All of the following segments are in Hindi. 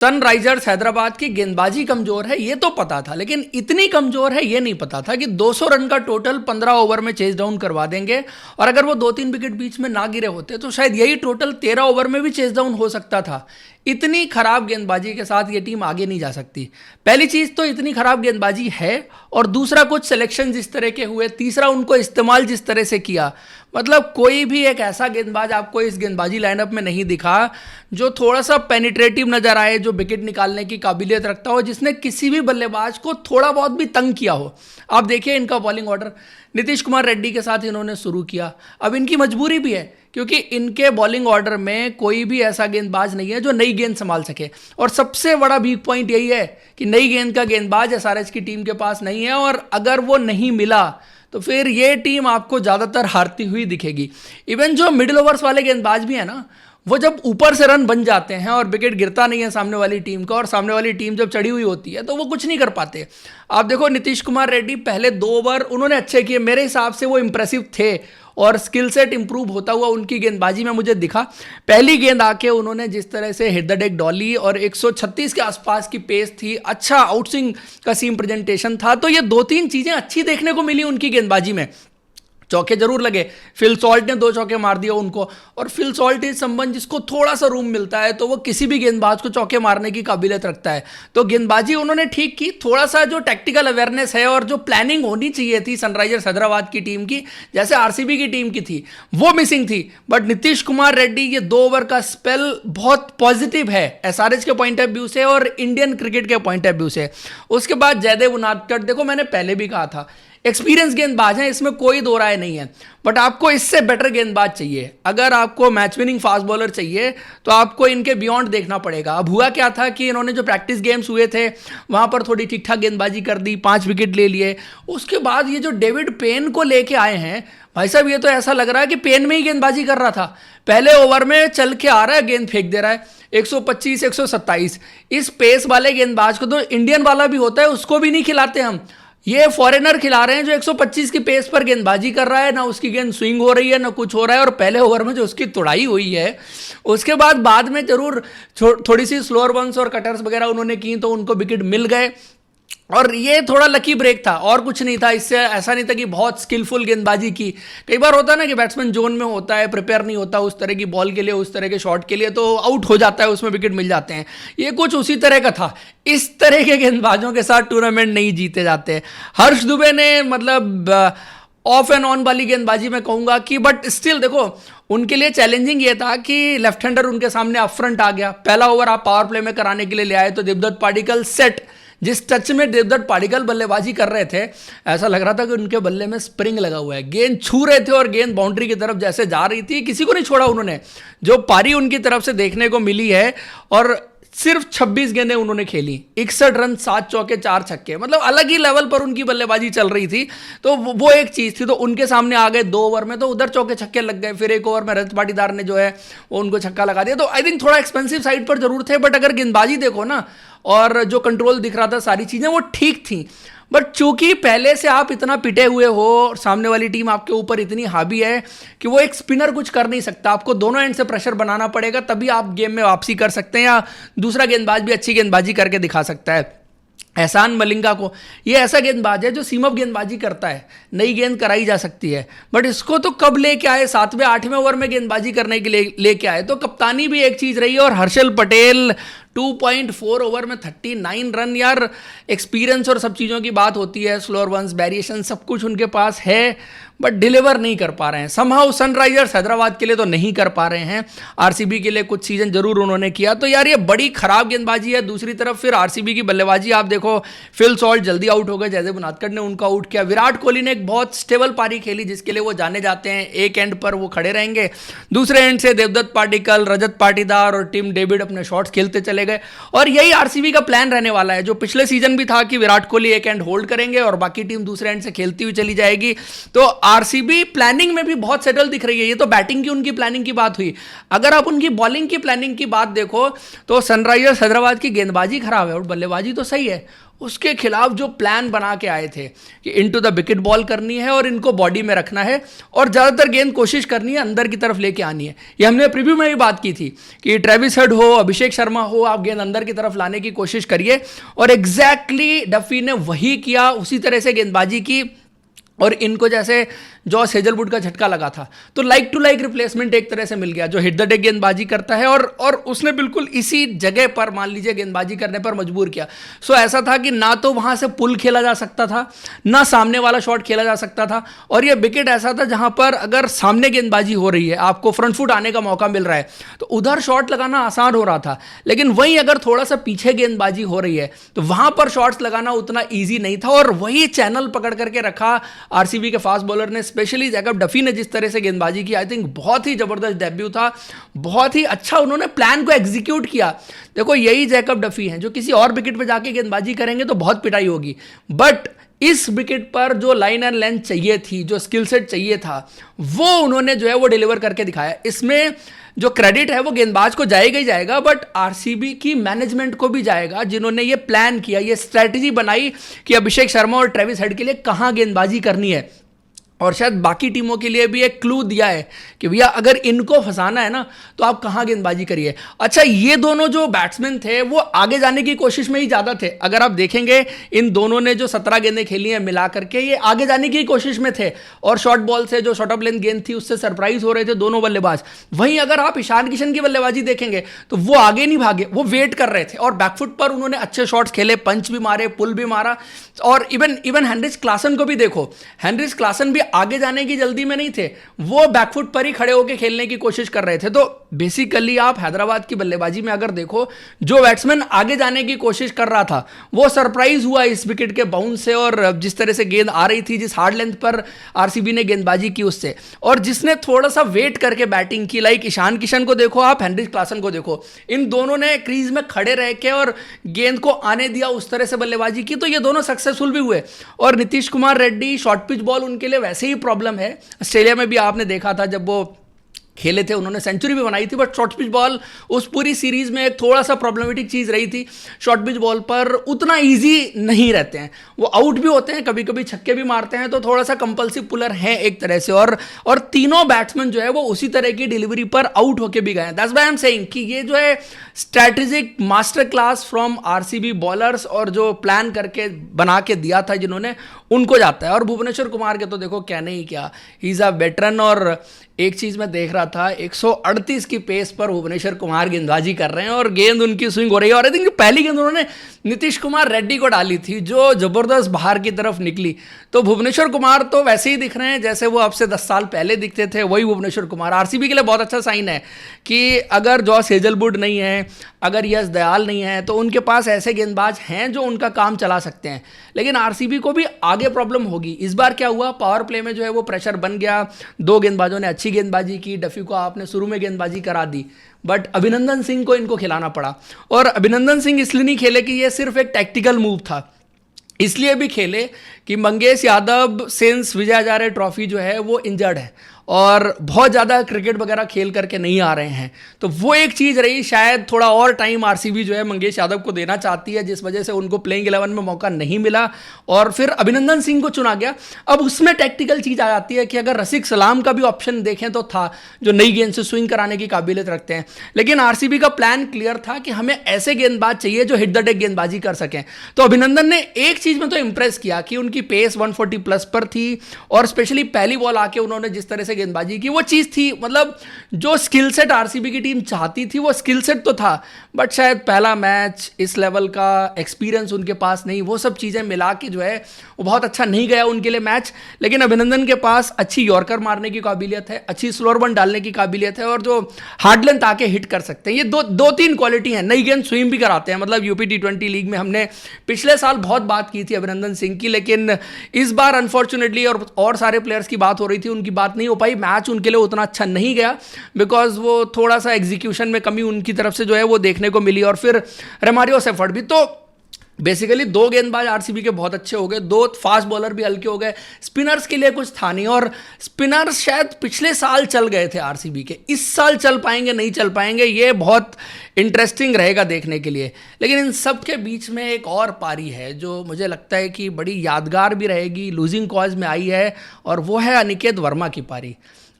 सनराइजर्स हैदराबाद की गेंदबाजी कमजोर है ये तो पता था, लेकिन इतनी कमजोर है ये नहीं पता था कि 200 रन का टोटल 15 ओवर में चेज डाउन करवा देंगे। और अगर वो 2-3 विकेट बीच में ना गिरे होते तो शायद यही टोटल 13 ओवर में भी चेज डाउन हो सकता था। इतनी खराब गेंदबाजी के साथ ये टीम आगे नहीं जा सकती। पहली चीज तो इतनी खराब गेंदबाजी है, और दूसरा कुछ सिलेक्शन जिस तरह के हुए, तीसरा उनको इस्तेमाल जिस तरह से किया। मतलब कोई भी एक ऐसा गेंदबाज आपको इस गेंदबाजी लाइनअप में नहीं दिखा जो थोड़ा सा पेनिट्रेटिव नजर आए, जो विकेट निकालने की काबिलियत रखता हो, जिसने किसी भी बल्लेबाज को थोड़ा बहुत भी तंग किया हो। आप देखिए इनका बॉलिंग ऑर्डर, नीतीश कुमार रेड्डी के साथ इन्होंने शुरू किया। अब इनकी मजबूरी भी है क्योंकि इनके बॉलिंग ऑर्डर में कोई भी ऐसा गेंदबाज नहीं है जो नई गेंद संभाल सके। और सबसे बड़ा वीक पॉइंट यही है कि नई गेंद का गेंदबाज एसआरएच की टीम के पास नहीं है, और अगर वो नहीं मिला तो फिर ये टीम आपको ज़्यादातर हारती हुई दिखेगी। इवन जो मिडिल ओवर्स वाले गेंदबाज भी है ना, वो जब ऊपर से रन बन जाते हैं और विकेट गिरता नहीं है सामने वाली टीम का, और सामने वाली टीम जब चढ़ी हुई होती है तो वो कुछ नहीं कर पाते। आप देखो नीतीश कुमार रेड्डी पहले 2 ओवर उन्होंने अच्छे किए, मेरे हिसाब से वो इंप्रेसिव थे और स्किल सेट इंप्रूव होता हुआ उनकी गेंदबाजी में मुझे दिखा। पहली गेंद आके उन्होंने जिस तरह से हिट द डेक डॉली और 136 के आसपास की पेस थी, अच्छा आउटस्विंग का सीम प्रेजेंटेशन था, तो ये 2-3 चीजें अच्छी देखने को मिली उनकी गेंदबाजी में। चौके जरूर लगे, फिल सॉल्ट ने 2 चौके मार दिए उनको, और फिल सॉल्ट इस संबंध जिसको थोड़ा सा रूम मिलता है तो वो किसी भी गेंदबाज को चौके मारने की काबिलियत रखता है। तो गेंदबाजी उन्होंने ठीक की, थोड़ा सा जो टेक्टिकल अवेयरनेस है और जो प्लानिंग होनी चाहिए थी सनराइजर्स हैदराबाद की टीम की, जैसे आरसीबी की टीम की थी, वो मिसिंग थी। बट नीतीश कुमार रेड्डी ये 2 ओवर का स्पेल बहुत पॉजिटिव है एसआरएच के पॉइंट ऑफ व्यू से और इंडियन क्रिकेट के पॉइंट ऑफ व्यू से। उसके बाद जयदेव उनादकट, देखो मैंने पहले भी कहा था एक्सपीरियंस गेंदबाज हैं, इसमें कोई दो राय नहीं है, बट आपको इससे बेटर गेंदबाज चाहिए। अगर आपको मैच विनिंग फास्ट बॉलर चाहिए तो आपको इनके बियॉन्ड देखना पड़ेगा। अब हुआ क्या था कि इन्होंने जो प्रैक्टिस गेम्स हुए थे वहां पर थोड़ी ठीक ठाक गेंदबाजी कर दी, 5 विकेट ले लिए। उसके बाद ये जो डेविड पेन को लेके आए हैं, भाई साहब ये तो ऐसा लग रहा है कि पेन में ही गेंदबाजी कर रहा था। पहले ओवर में चल के आ रहा है, गेंद फेंक दे रहा है 125 127। इस पेस वाले गेंदबाज को तो इंडियन वाला भी होता है, उसको भी नहीं खिलाते हम। ये फॉरेनर खिला रहे हैं जो 125 की पेस पर गेंदबाजी कर रहा है, ना उसकी गेंद स्विंग हो रही है ना कुछ हो रहा है, और पहले ओवर में जो उसकी तुड़ाई हुई है, उसके बाद में जरूर थोड़ी सी स्लोअर वंस और कटर्स वगैरह उन्होंने की तो उनको विकेट मिल गए, और ये थोड़ा लकी ब्रेक था और कुछ नहीं था। इससे ऐसा नहीं था कि बहुत स्किलफुल गेंदबाजी की। कई बार होता है ना कि बैट्समैन जोन में होता है, प्रिपेयर नहीं होता उस तरह की बॉल के लिए, उस तरह के शॉट के लिए, तो आउट हो जाता है, उसमें विकेट मिल जाते हैं। ये कुछ उसी तरह का था। इस तरह के गेंदबाजों के साथ टूर्नामेंट नहीं जीते जाते। हर्ष दुबे ने मतलब ऑफ एंड ऑन वाली गेंदबाजी में कहूंगा कि, बट स्टिल देखो उनके लिए चैलेंजिंग ये था कि लेफ्ट हैंडर उनके सामने अप फ्रंट आ गया। पहला ओवर आप पावर प्ले में कराने के लिए ले आए तो देवदत्त पाडिक्कल सेट, जिस टच में देवदत्त पाडिक्कल बल्लेबाजी कर रहे थे ऐसा लग रहा था कि उनके बल्ले में स्प्रिंग लगा हुआ है। गेंद छू रहे थे और गेंद बाउंड्री की तरफ जैसे जा रही थी, किसी को नहीं छोड़ा उन्होंने। जो पारी उनकी तरफ से देखने को मिली है, और सिर्फ 26 गेंदें उन्होंने खेली, 61 रन, 7 चौके 4 छक्के, मतलब अलग ही लेवल पर उनकी बल्लेबाजी चल रही थी। तो वो एक चीज थी। तो उनके सामने आ गए 2 ओवर में, तो उधर चौके छक्के लग गए। फिर एक ओवर में रजत पाटीदार ने जो है वो उनको छक्का लगा दिया। तो आई थिंक थोड़ा एक्सपेंसिव साइड पर जरूर थे, बट अगर गेंदबाजी देखो ना और जो कंट्रोल दिख रहा था, सारी चीजें वो ठीक थी। बट चूंकि पहले से आप इतना पिटे हुए हो और सामने वाली टीम आपके ऊपर इतनी हावी है कि वो एक स्पिनर कुछ कर नहीं सकता, आपको दोनों एंड से प्रेशर बनाना पड़ेगा, तभी आप गेम में वापसी कर सकते हैं, या दूसरा गेंदबाज भी अच्छी गेंदबाजी करके दिखा सकता है। एहसान मलिंगा को, ये ऐसा गेंदबाज है जो सीम अप गेंदबाजी करता है, नई गेंद कराई जा सकती है, बट इसको तो कब लेके आए, 7वें 8वें ओवर में गेंदबाजी करने के लिए लेके आए। तो कप्तानी भी एक चीज रही है। और हर्षल पटेल 2.4 ओवर में 39 रन, यार एक्सपीरियंस और सब चीज़ों की बात होती है, स्लोअर वंस, वेरिएशन सब कुछ उनके पास है, बट डिलीवर नहीं कर पा रहे हैं। समहाउ सनराइजर्स हैदराबाद के लिए तो नहीं कर पा रहे हैं, आरसीबी के लिए कुछ सीजन जरूर उन्होंने किया। तो यार ये बड़ी खराब गेंदबाजी है। दूसरी तरफ फिर आरसीबी की बल्लेबाजी आप देखो, फिल सॉल्ट जल्दी आउट हो गए, जयदेव उनादकट ने उनको आउट किया। विराट कोहली ने एक बहुत स्टेबल पारी खेली जिसके लिए वो जाने जाते हैं, एक एंड पर वो खड़े रहेंगे, दूसरे एंड से देवदत्त पाडिक्कल, रजत पाटीदार और टिम डेविड अपने शॉट्स खेलते चले गए। और यही आरसीबी का प्लान रहने वाला है, जो पिछले सीजन भी था कि विराट कोहली एक एंड होल्ड करेंगे और बाकी टीम दूसरे एंड से खेलती हुई चली जाएगी। तो आरसीबी प्लानिंग में भी बहुत सेटल दिख रही है। ये तो बैटिंग की उनकी प्लानिंग की बात हुई। अगर आप उनकी बॉलिंग की प्लानिंग की बात देखो तो सनराइजर्स हैदराबाद की गेंदबाजी खराब है और बल्लेबाजी तो सही है। उसके खिलाफ जो प्लान बना के आए थे कि इनटू द विकेट बॉल करनी है और इनको बॉडी में रखना है और ज़्यादातर गेंद कोशिश करनी है अंदर की तरफ लेके आनी है। ये हमने प्रीव्यू में भी बात की थी कि ट्रेविस हेड हो, अभिषेक शर्मा हो, आप गेंद अंदर की तरफ लाने की कोशिश करिए, और एग्जैक्टली डफी ने वही किया, उसी तरह से गेंदबाजी की। और इनको जैसे जॉस हेजलवुड का झटका लगा था, तो लाइक टू लाइक रिप्लेसमेंट एक तरह से मिल गया, जो हिट द डेक गेंदबाजी करता है और उसने बिल्कुल इसी जगह पर मान लीजिए गेंदबाजी करने पर मजबूर किया। सो ऐसा था कि ना तो वहां से पुल खेला जा सकता था, ना सामने वाला शॉट खेला जा सकता था, और यह विकेट ऐसा था जहां पर अगर सामने गेंदबाजी हो रही है, आपको फ्रंट फुट आने का मौका मिल रहा है, तो उधर शॉट लगाना आसान हो रहा था। लेकिन वहीं अगर थोड़ा सा पीछे गेंदबाजी हो रही है तो वहां पर शॉट्स लगाना उतना ईजी नहीं था, और वही चैनल पकड़ करके रखा आरसीबी के फास्ट बॉलर ने, स्पेशली जैकब डफी ने जिस तरह से गेंदबाजी की। आई थिंक बहुत ही जबरदस्त डेब्यू था, बहुत ही अच्छा उन्होंने प्लान को एग्जीक्यूट किया। देखो यही जैकब डफी हैं जो किसी और विकेट पे जाके गेंदबाजी करेंगे तो बहुत पिटाई होगी, बट इस विकेट पर जो लाइन एंड लेंथ चाहिए थी, जो स्किल सेट चाहिए था, वो उन्होंने जो है वो डिलीवर करके दिखाया। इसमें जो क्रेडिट है वो गेंदबाज को जाएगा ही जाएगा, बट आरसीबी की मैनेजमेंट को भी जाएगा, जिन्होंने ये प्लान किया, ये स्ट्रैटेजी बनाई कि अभिषेक शर्मा और ट्रेविस हेड के लिए कहां गेंदबाजी करनी है, और शायद बाकी टीमों के लिए भी एक क्लू दिया है कि भैया अगर इनको फंसाना है ना तो आप कहां गेंदबाजी करिए। अच्छा, ये दोनों जो बैट्समैन थे वो आगे जाने की कोशिश में ही ज़्यादा थे। अगर आप देखेंगे इन दोनों ने जो 17 गेंदें खेली हैं मिला करके, ये आगे जाने की कोशिश में थे, और शॉर्ट बॉल से जो शॉर्ट ऑफ लेंथ गेंद थी उससे सरप्राइज हो रहे थे दोनों बल्लेबाज। वहीं अगर आप ईशान किशन की बल्लेबाजी देखेंगे तो वो आगे नहीं भागे, वो वेट कर रहे थे, और बैकफुट पर उन्होंने अच्छे शॉट्स खेले, पंच भी मारे, पुल भी मारा, और इवन हेनरिच क्लासन को भी देखो, हेनरिच क्लासन भी आगे जाने की जल्दी में नहीं थे, वो बैकफुट पर ही खड़े होकर खेलने की कोशिश कर रहे थे। तो बेसिकली आप हैदराबाद की बल्लेबाजी में अगर देखो, जो बैट्समैन आगे जाने की कोशिश कर रहा था वो सरप्राइज हुआ इस विकेट के बाउंस से, और जिस तरह से गेंद आ रही थी, जिस हार्ड लेंथ पर आरसीबी ने गेंदबाजी की उससे, और जिसने थोड़ा सा वेट करके बैटिंग की, लाइक ईशान किशन को देखो आप, हेनरिच क्लासन को देखो, इन दोनों ने क्रीज में खड़े रह के और गेंद को आने दिया, उस तरह से बल्लेबाजी की, तो ये दोनों सक्सेसफुल भी हुए। और Nitish Kumar Reddy, short pitch ball उनके लिए वैसे ही प्रॉब्लम है। ऑस्ट्रेलिया में भी आपने देखा था जब वो खेले थे, उन्होंने सेंचुरी भी बनाई थी, बट शॉर्ट पिच बॉल उस पूरी सीरीज में एक थोड़ा सा प्रॉब्लमेटिक चीज रही थी। शॉर्ट पिच बॉल पर उतना इजी नहीं रहते हैं, वो आउट भी होते हैं, कभी कभी छक्के भी मारते हैं, तो थोड़ा सा कंपल्सिव पुलर है एक तरह से, और तीनों बैट्समैन जो है वो उसी तरह की डिलीवरी पर आउट होके भी गए हैं। That's why I am saying कि ये जो है strategic master class from RCB bowlers, और जो प्लान करके बना के दिया था जिन्होंने, उनको जाता है। और भुवनेश्वर कुमार के तो देखो कहने ही क्या, ही इज अ वेटरन, और एक चीज मैं देख रहा था, 138 की पेस पर भुवनेश्वर कुमार गेंदबाजी कर रहे हैं और गेंद उनकी स्विंग हो रही है, और आई थिंक पहली गेंद उन्होंने नीतीश कुमार रेड्डी को डाली थी जो जबरदस्त बाहर की तरफ निकली। तो भुवनेश्वर कुमार तो वैसे ही दिख रहे हैं जैसे वो अब से 10 साल पहले दिखते थे, वही भुवनेश्वर कुमार। आरसीबी के लिए बहुत अच्छा साइन है कि अगर जॉस हेजलवुड नहीं है, अगर यश दयाल नहीं है, तो उनके पास ऐसे गेंदबाज हैं जो उनका काम चला सकते हैं। लेकिन आरसीबी को भी आगे प्रॉब्लम होगी। इस बार क्या हुआ, पावर प्ले में जो है वो प्रेशर बन गया, 2 गेंदबाजों ने अच्छी गेंदबाजी की, डफी को आपने शुरू में गेंदबाजी करा दी, बट अभिनंदन सिंह को इनको खिलाना पड़ा। और अभिनंदन सिंह इसलिए नहीं खेले कि ये सिर्फ एक टैक्टिकल मूव था, इसलिए भी खेले कि मंगेश यादव सिंस विजय हजारे ट्रॉफी जो है वो इंजर्ड है, और बहुत ज़्यादा क्रिकेट वगैरह खेल करके नहीं आ रहे हैं, तो वो एक चीज़ रही। शायद थोड़ा और टाइम आरसीबी जो है मंगेश यादव को देना चाहती है, जिस वजह से उनको प्लेइंग 11 में मौका नहीं मिला, और फिर अभिनंदन सिंह को चुना गया। अब उसमें टेक्निकल चीज़ आ जाती है कि अगर रसिक सलाम का भी ऑप्शन देखें तो था, जो नई गेंद से स्विंग कराने की काबिलियत रखते हैं, लेकिन आरसीबी का प्लान क्लियर था कि हमें ऐसे गेंदबाज चाहिए जो हिट द डेक गेंदबाजी कर सकें। तो अभिनंदन ने एक चीज़ में तो इंप्रेस किया कि उनकी पेस 140 प्लस पर थी, और स्पेशली पहली बॉल आके उन्होंने जिस तरह से गेंदबाजी की, वो चीज थी, मतलब जो स्किल सेट आरसीबी की टीम चाहती थी वो स्किल सेट तो था, बट शायद पहला मैच, इस लेवल का एक्सपीरियंस उनके पास नहीं, वो सब चीजें मिला के जो है वो बहुत अच्छा नहीं गया उनके लिए मैच। लेकिन अभिनंदन के पास अच्छी यॉर्कर मारने की काबिलियत है, अच्छी स्लोअर वन डालने की काबिलियत है, और जो हार्ड लेंथ आके हिट कर सकते हैं, ये दो तीन क्वालिटी है। नई गेंद स्विंग भी कराते हैं, मतलब यूपी T20 लीग में हमने पिछले साल बहुत बात की थी अभिनंदन सिंह की, लेकिन इस बार अनफॉर्चुनेटली और सारे प्लेयर्स की बात हो रही थी, उनकी बात नहीं हो पाई। मैच उनके लिए उतना अच्छा नहीं गया बिकॉज वो थोड़ा सा एग्जीक्यूशन में कमी उनकी तरफ से जो है वो देखने को मिली, और फिर रेमारियो सेफर्ड भी। तो बेसिकली 2 गेंदबाज आरसीबी के बहुत अच्छे हो गए, 2 फास्ट बॉलर भी हल्के हो गए, स्पिनर्स के लिए कुछ था नहीं। और स्पिनर्स शायद पिछले साल चल गए थे आरसीबी के, इस साल चल पाएंगे नहीं चल पाएंगे ये बहुत इंटरेस्टिंग रहेगा देखने के लिए। लेकिन इन सब के बीच में एक और पारी है जो मुझे लगता है कि बड़ी यादगार भी रहेगी, लूजिंग कॉज में आई है, और वो है अनिकेत वर्मा की पारी।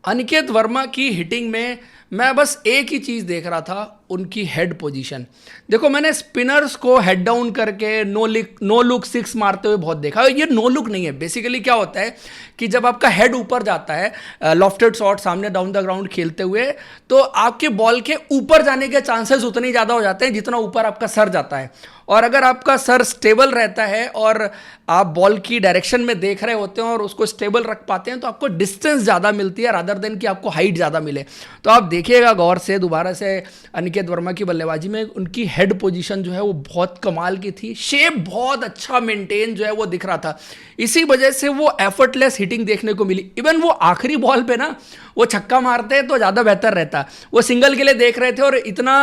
अनिकेत वर्मा की हिटिंग में मैं बस एक ही चीज़ देख रहा था, उनकी हेड पोजीशन। देखो मैंने स्पिनर्स को हेड डाउन करके नो लुक 6 मारते हुए बहुत देखा, ये नो लुक नहीं है। बेसिकली क्या होता है कि जब आपका हेड ऊपर जाता है लॉफ्टेड शॉट सामने डाउन द ग्राउंड खेलते हुए, तो आपके बॉल के ऊपर जाने के चांसेस उतने ज़्यादा हो जाते हैं जितना ऊपर आपका सर जाता है। और अगर आपका सर स्टेबल रहता है और आप बॉल की डायरेक्शन में देख रहे होते हैं और उसको स्टेबल रख पाते हैं, तो आपको डिस्टेंस ज़्यादा मिलती है रादर देन कि आपको हाइट ज़्यादा मिले। तो आप देखिएगा गौर से दोबारा से अनिकेत वर्मा की बल्लेबाजी में उनकी हेड पोजीशन जो है वो बहुत कमाल की थी, शेप बहुत अच्छा मेंटेन जो है वो दिख रहा था। इसी वजह से वो एफर्टलेस हिटिंग देखने को मिली। इवन वो आखिरी बॉल पे ना वो छक्का मारते तो ज़्यादा बेहतर रहता। वो सिंगल के लिए देख रहे थे और इतना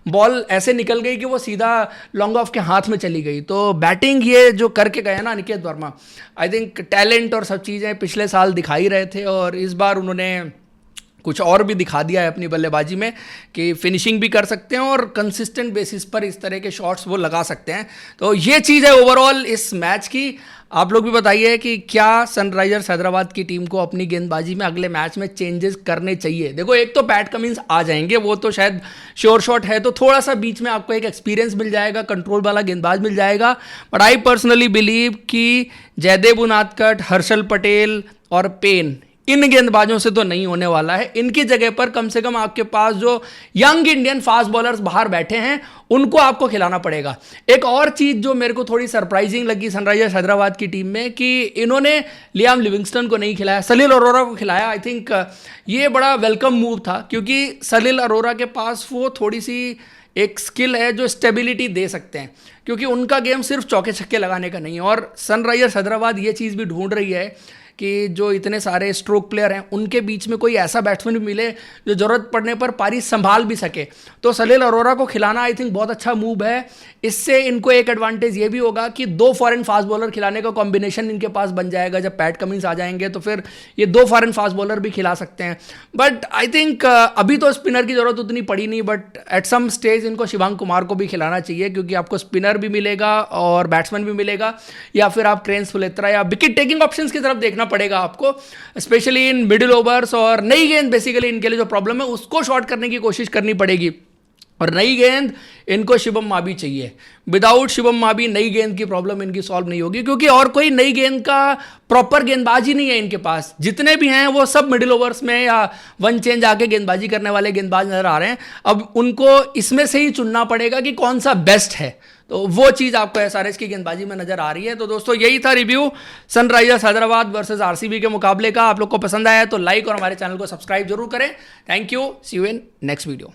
बॉल ऐसे निकल गई कि वो सीधा लॉन्ग ऑफ के हाथ में चली गई। तो बैटिंग ये जो करके गए ना Aniket Verma, I think talent और सब चीज़ें पिछले साल दिखाई रहे थे, और इस बार उन्होंने कुछ और भी दिखा दिया है अपनी बल्लेबाजी में कि फिनिशिंग भी कर सकते हैं और कंसिस्टेंट बेसिस पर इस तरह के शॉट्स वो लगा सकते हैं। तो ये चीज़ है ओवरऑल इस मैच की। आप लोग भी बताइए कि क्या सनराइजर्स हैदराबाद की टीम को अपनी गेंदबाजी में अगले मैच में चेंजेस करने चाहिए। देखो एक तो पैट कमिंस आ जाएंगे, वो तो शायद श्योर शॉट है, तो थोड़ा सा बीच में आपको एक एक्सपीरियंस मिल जाएगा, कंट्रोल वाला गेंदबाज मिल जाएगा। बट आई पर्सनली बिलीव कि जयदेव उनादकट, हर्षल पटेल और पेन, इन गेंदबाजों से तो नहीं होने वाला है। इनकी जगह पर कम से कम आपके पास जो यंग इंडियन फास्ट बॉलर्स बाहर बैठे हैं उनको आपको खिलाना पड़ेगा। एक और चीज़ जो मेरे को थोड़ी सरप्राइजिंग लगी सनराइजर्स हैदराबाद की टीम में कि इन्होंने लियाम लिविंगस्टन को नहीं खिलाया, सलील अरोरा को खिलाया। आई थिंक ये बड़ा वेलकम मूव था, क्योंकि सलील अरोरा के पास वो थोड़ी सी एक स्किल है जो स्टेबिलिटी दे सकते हैं, क्योंकि उनका गेम सिर्फ चौके छक्के लगाने का नहीं है। और सनराइजर्स हैदराबाद ये चीज़ भी ढूंढ रही है कि जो इतने सारे स्ट्रोक प्लेयर हैं उनके बीच में कोई ऐसा बैट्समैन भी मिले जो ज़रूरत पड़ने पर पारी संभाल भी सके। तो सलील अरोरा को खिलाना आई थिंक बहुत अच्छा मूव है। इससे इनको एक एडवांटेज ये भी होगा कि 2 फॉरेन फास्ट बॉलर खिलाने का कॉम्बिनेशन इनके पास बन जाएगा। जब पैट कमिंस आ जाएंगे तो फिर ये 2 फॉरेन फास्ट बॉलर भी खिला सकते हैं। बट आई थिंक अभी तो स्पिनर की ज़रूरत उतनी पड़ी नहीं, बट एट सम स्टेज इनको शिवांग कुमार को भी खिलाना चाहिए, क्योंकि आपको स्पिनर भी मिलेगा और बैट्समैन भी मिलेगा। या फिर आप क्रेन्स फुलेत्रा या विकेट टेकिंग ऑप्शंस की तरफ देखना पड़ेगा आपको, स्पेशली इन मिडिल ओवर्स। और नई गेंद बेसिकली इनके लिए जो प्रॉब्लम है उसको शॉर्ट करने की कोशिश करनी पड़ेगी। और नई गेंद इनको शिवम मावी चाहिए। विदाउट शिवम मावी नई गेंद की प्रॉब्लम इनकी सॉल्व नहीं होगी, क्योंकि और कोई नई गेंद का प्रॉपर गेंदबाज ही नहीं है इनके पास। जितने भी हैं वो सब मिडिल ओवर्स में या वन चेंज आके गेंदबाजी करने वाले गेंदबाज नजर आ रहे हैं। अब उनको इसमें से ही चुनना पड़ेगा कि कौन सा बेस्ट है, तो वो चीज़ आपको एसआरएच की गेंदबाजी में नजर आ रही है। तो दोस्तों यही था review Sunrisers Hyderabad versus RCB के मुकाबले का। आप लोग को पसंद आया तो लाइक और हमारे चैनल को सब्सक्राइब जरूर करें। Thank you, see you in next video.